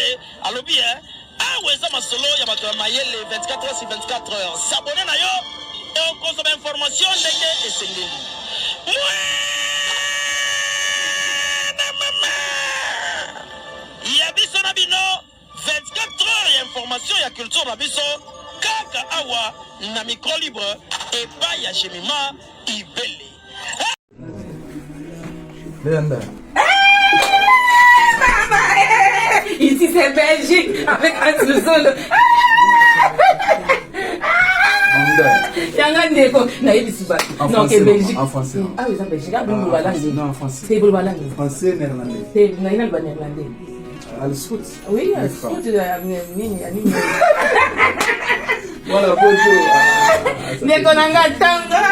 Mayele, alobi ah ouais ça ma solo ya bato Mayele 24 heures sur 24 heures. S'abonner na yo et consommer information ndenge esengeli. Ya biso na bino 24 heures ya information ya culture na biso kaka awa na micro libre et pas ya Jemima Ibele. Léanda. Ici c'est Belgique avec un sous-sol. Non, c'est Belgique. En français. Ah oui, c'est Belgique. Non, en français. C'est Belgique. Français, néerlandais. C'est néerlandais. Al Scout. Oui, Al Scout. Voilà, bonjour. Nekonanga tanga.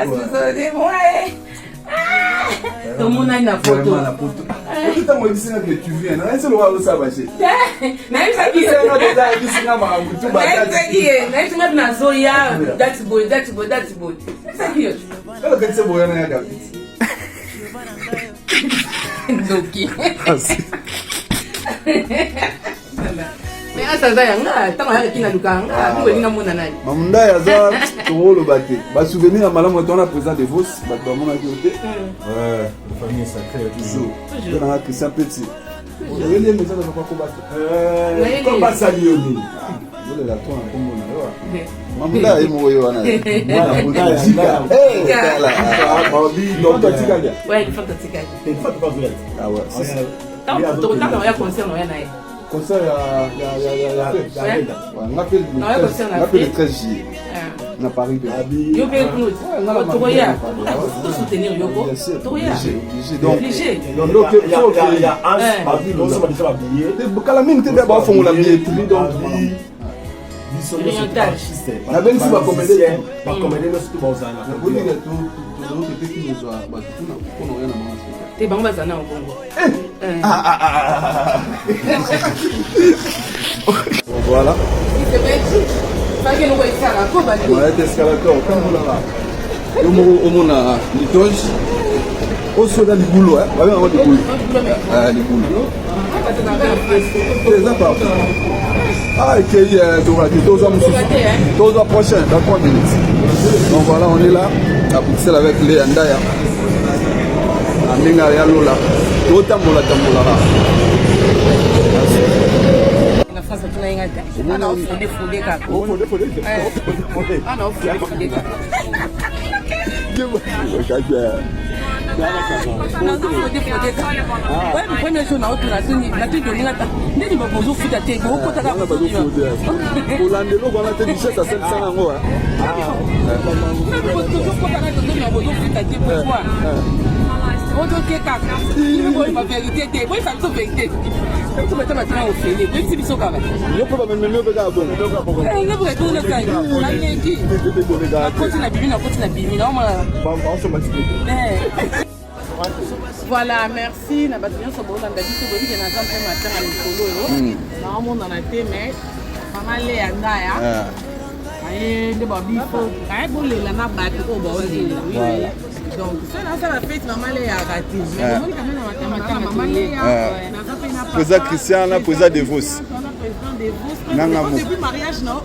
Asuzode moi. Tout le monde a une photo. Putain, moi, je sais que tu viens. Non, c'est le roi de Sabaché. Même ça qui est. That's good. C'est ça qui est. Alors, quand c'est bon, il y a un gars. Doki. Mais ça va yanga, tant que tu n'as pas de cas, mon nana. Mamda yaza, ton le bâti. Bah souvenir à malam on a présent de vos, bah dans mon côté. Ouais, la famille sacrée toujours. Dans la Christian Petit. On avait les maisons de pas combattre. Comment ça lioni? Vous la toi comme on a. Mamda est moyo wana. Mamda zika. Eh, là. Bobby donc Tika. Ouais, il faut Tika. Il faut pas vrai. Ah ouais. Tant on a concert on a concert on appelle le 13 juillet à Paris. Yo paye nous. Toya. Tout soutenir Yoko. Toya. Donc il y a un parti dont ça va déjà habillé. Calamine te d'abord font la billetterie donc la belle si va commander va commander le tout bazana. Vous dire tout qui nous a bah tout on rien à manger. T'es bon bazana au Congo. Voilà. C'est Belgique. Pas que nous voyons ça là, comment aller? Ouais, escalator, comme on l'a. On a litoge. Au soda du boulot, hein. Ouais, on a du boulot. Ah, du boulot. C'est ça. Ah, ok, tous les prochains, dans 3 minutes. Donc voilà, on est là, à Bruxelles avec les Andaya. À Minga et à Lola. Tout tambola. La France a tout n'a rien. On a fondé kaka. Ouais, le premier jour, on a tout donné. N'est-ce pas bonjour, foot à tes gros potes à la maison. Pour l'année, on va te dire ça, c'est 500 euros. La vérité, oui, ça me vérité. Tu me maintenant au fait, même si ils sont quand même. Je peux pas me mettre au bon. Ne vous retournez pas. La ligne. Continue à biminer, Voilà, merci. Na batunya so bon ngandi so bon kena zampe matin à l'école. Na mon dans la tête mais maman les andaya. Aye de babifo. Aye bon les na ba ko ba oui. Donc ça la fête maman les a raté. Mais mon quand même maman les a. Président Christian là, président de Vos. Depuis mariage non.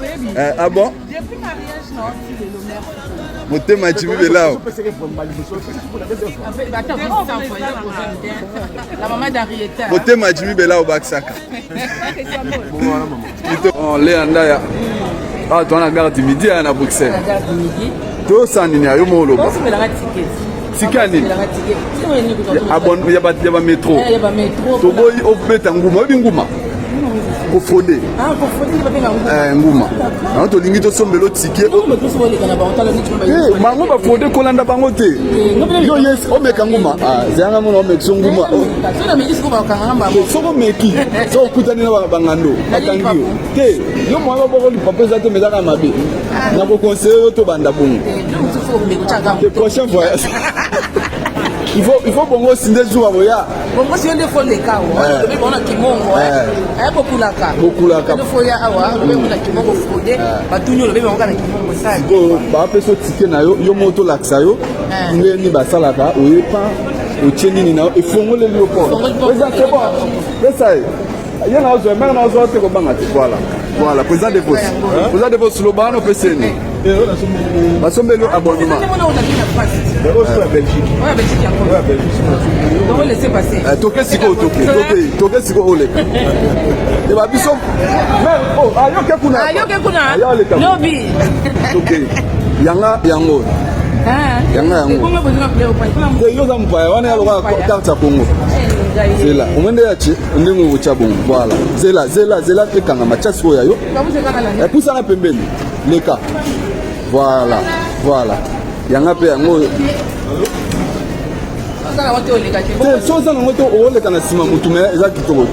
Ah bon? Depuis mariage non, c'est l'honneur. Motema Jimmy là. La maman d'Arietta. Motema Jimmy Bela au Baksaka. On les andaya. Ah, toi on a gare du midi à Bruxelles. La gare du midi. Tout ça ni a yo molo. On se met la ticket. Tikani. Ah bon, il y a pas métro. Il y a pas métro. To boy au beta nguma, nguma. Ko fodé. Ah, ko fodé ba nguma. Nguma. Na to lingi to sombelo ticket. Mais tout so le kana ba otala ni chumba. Eh, mango ba fodé kolanda bango te. Yo yes, o meka nguma. Ah, zanga mono o meka nguma. So na meki ko ba kangamba. So ko meki. So kutani na bangando. Batangi. Te, yo mo ba boko li papa za te mezaka mabe. Na ko conseiller to banda bongo. Le prochain voyage. Il faut bongo sinde jour aboya. Bongo si on de fond de ka o. Le bongo kimongo. Eh beaucoup la ka. Le foya awa, le bongo kimongo fodé. Ba tunyo le bongo na kimongo ça. Go ba peso ticket na yo moto laksa yo. Ngeni ba salaka o yepa o cheni ni na e fongo le leopold. C'est bon. C'est ça. Il y en a un même dans un truc voilà. Voilà, président de Vos. Président de Vos, Lobano, PCN. Basombelo abonnement. Donc laissez passer. Toke siko ole. Et ba biso. Oh, ayoke kuna. Lobby. Toke. Yanga yango. Yanga yango. Yo za mpaya wana ya loka carte Congo. Zela. Umende ya chi ndingu uchabongo. Voilà. Zela tekanga machasi oya yo. Et pour ça na pembeni. Leka. Voilà. Yanga pe yango. Soza na moto oleka na sima mutu me eza kitoko.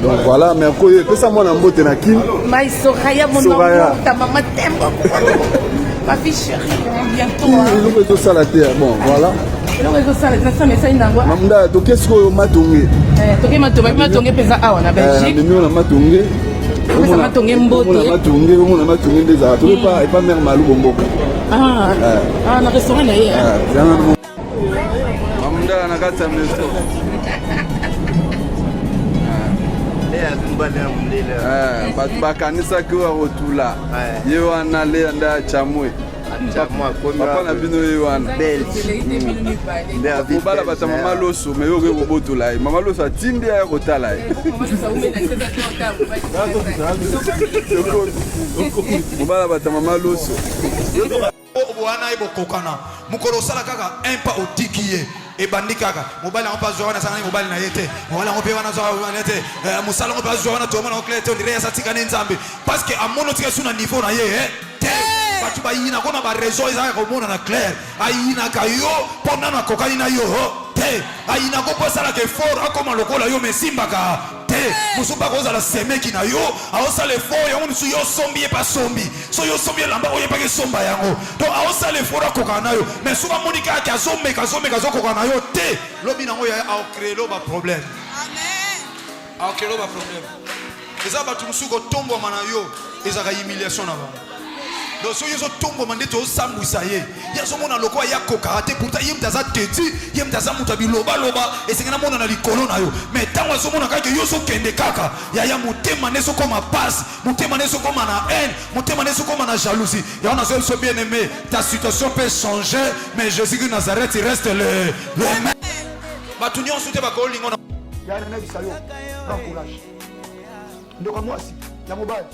Donc voilà, mais ko ye pesa mona mbote na kin. Mais Soraya mon amour, ta maman t'aime. Ma fille chérie, bientôt. Il est tout ça la terre. Bon, voilà. Il est tout ça la terre, mais ça indangwa. Mamda, to qu'est-ce que matonge? Toke matonge pesa awa na Belgique. Mais on a matonge. On a matonge mbote. On a matonge des arts. Tu pas mère malou bomboka. Ah, na restaurant là hier. Mamda na kata mlesto. Bakanisa kiwa rotula ye wana le anda chamwe papa na bino ye wana bala bata mama loso me yo ke botula mama loso atindi ya kotala bala bata mama loso wana ibokokana mukolo sala kaka un pas au tikiye et bandikaka mobali on pas joana sangani mobali na yete mobali on pe wana joana yete musala on pas joana to mona oklete on dirait ça tika nzambe parce que amono tika suna niveau na ye te batu ba yina kona ba réseau ezaka ko mona na clair ayina kayo pona na kokani na yo te ayina ko posala ke fort akoma lokola yo mesimba ka te musuba ko za la semeki na yo aosa le fort yo musu yo sombi pas sombi so yo sombi lamba oye pa ke somba yango to aosa le fort akokana yo mais suba monika ka sombe ka kokana yo te lobi nango ya a créer lo ba problème amen a créer lo ba problème eza ba tumusuko tombo mana yo eza ka humiliation na ba donc so yeso tombo mande to sambwisa ye yeso mona loko ya kokate pourtant yem taza teti yem taza mutabi loba et c'est que na mona na likolo na yo mais tango so mona kake yo so kende kaka ya mutema neso koma passe mutema neso koma na haine mutema neso koma na jalousie ya on a so bien aimé ta situation peut changer mais Jésus de Nazareth il reste le même batunyo soute ba ko lingo na ya na bisayo prends courage ndoka mwasi ya mobali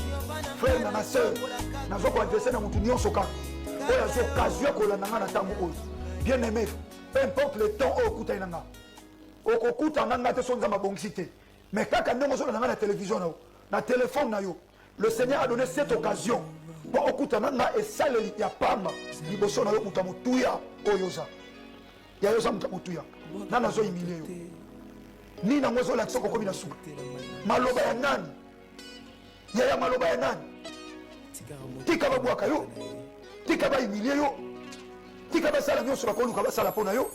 frère na sœur nazo ko adresser na mutu nyonso kaka oya zo occasion ko landa na tango oyo bien aimé peu importe le temps au kuta inanga okokuta nanga te sonza mabongisi te mais kaka ndongo zo na télévision na téléphone na yo le Seigneur a donné cette occasion pour okuta nanga et saleli ya pamba liboso na yo muta mutuya oyoza ya yoza muta mutuya nana zo humilier yo ni na ngozo la kisoko komi na su maloba ya nani ya maloba ya nani tika babwaka yo tika baimilie yo tika basala nyonso bakoluka basala mpona yo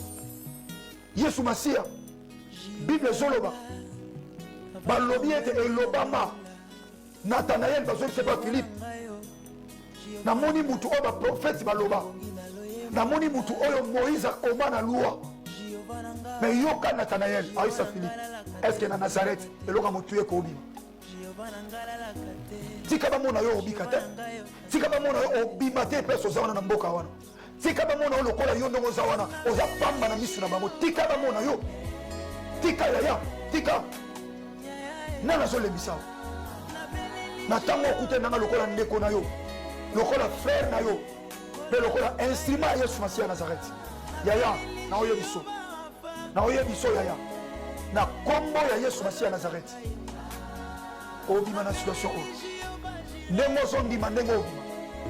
Yesu Masia Bible ezoloba balobi ete elobama Nathanaël bazolise pa Philippe namoni mutu oyo baprofete baloba namoni mutu oyo Moïse akoma na loi mais yoka Nathanaël aisa Philippe est-ce que na Nazareth eloka mutu ye kobima tika bamona yo obika te tika bamona yo obima te pe soza wana na mboka wana tika bamona yo lokola yo ndongo za wana oza pamba na misu na bango tika bamona yo tika yaya tika nana zo lebisa na tango okute nanga lokola ndeko na yo lokola frère na yo pe lokola instrument ya Yesu Masia Nazareth yaya na oye biso yaya na kombo ya Yesu Masia Nazareth obima na situation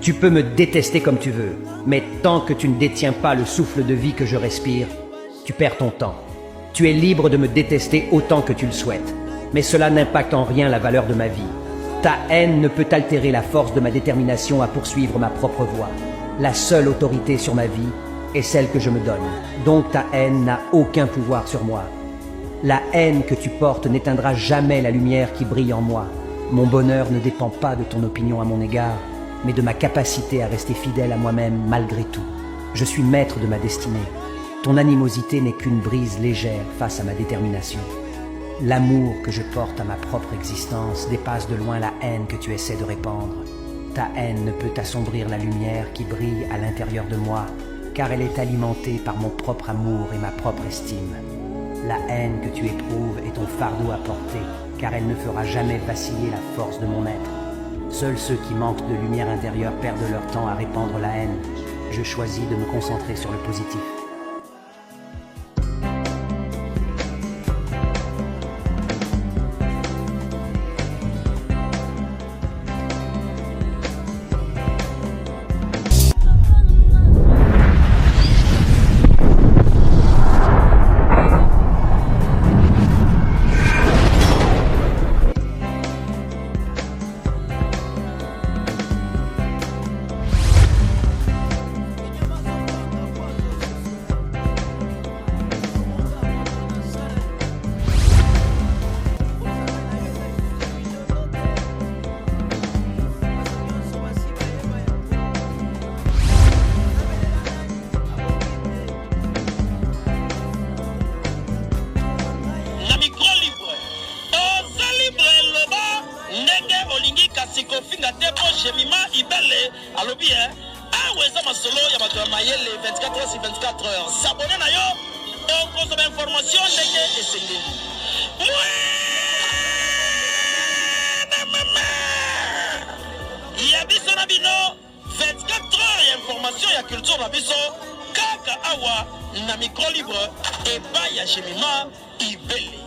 Tu peux me détester comme tu veux, mais tant que tu ne détiens pas le souffle de vie que je respire, tu perds ton temps. Tu es libre de me détester autant que tu le souhaites, mais cela n'impacte en rien la valeur de ma vie. Ta haine ne peut altérer la force de ma détermination à poursuivre ma propre voie. La seule autorité sur ma vie est celle que je me donne. Donc ta haine n'a aucun pouvoir sur moi. La haine que tu portes n'éteindra jamais la lumière qui brille en moi. Mon bonheur ne dépend pas de ton opinion à mon égard, mais de ma capacité à rester fidèle à moi-même malgré tout. Je suis maître de ma destinée. Ton animosité n'est qu'une brise légère face à ma détermination. L'amour que je porte à ma propre existence dépasse de loin la haine que tu essaies de répandre. Ta haine ne peut assombrir la lumière qui brille à l'intérieur de moi, car elle est alimentée par mon propre amour et ma propre estime. La haine que tu éprouves est ton fardeau à porter, car elle ne fera jamais vaciller la force de mon être. Seuls ceux qui manquent de lumière intérieure perdent leur temps à répandre la haine. Je choisis de me concentrer sur le positif. kofinga te po Jemima Ibele alobi aweza masolo ya bato ya mayele 24 heures sur 24 heures. S'abonner na yo okozwa ba information ndenge esengeli. Ya biso na bino 24 heures ya information ya culture na biso kaka awa na micro libre epai ya Jemima Ibele.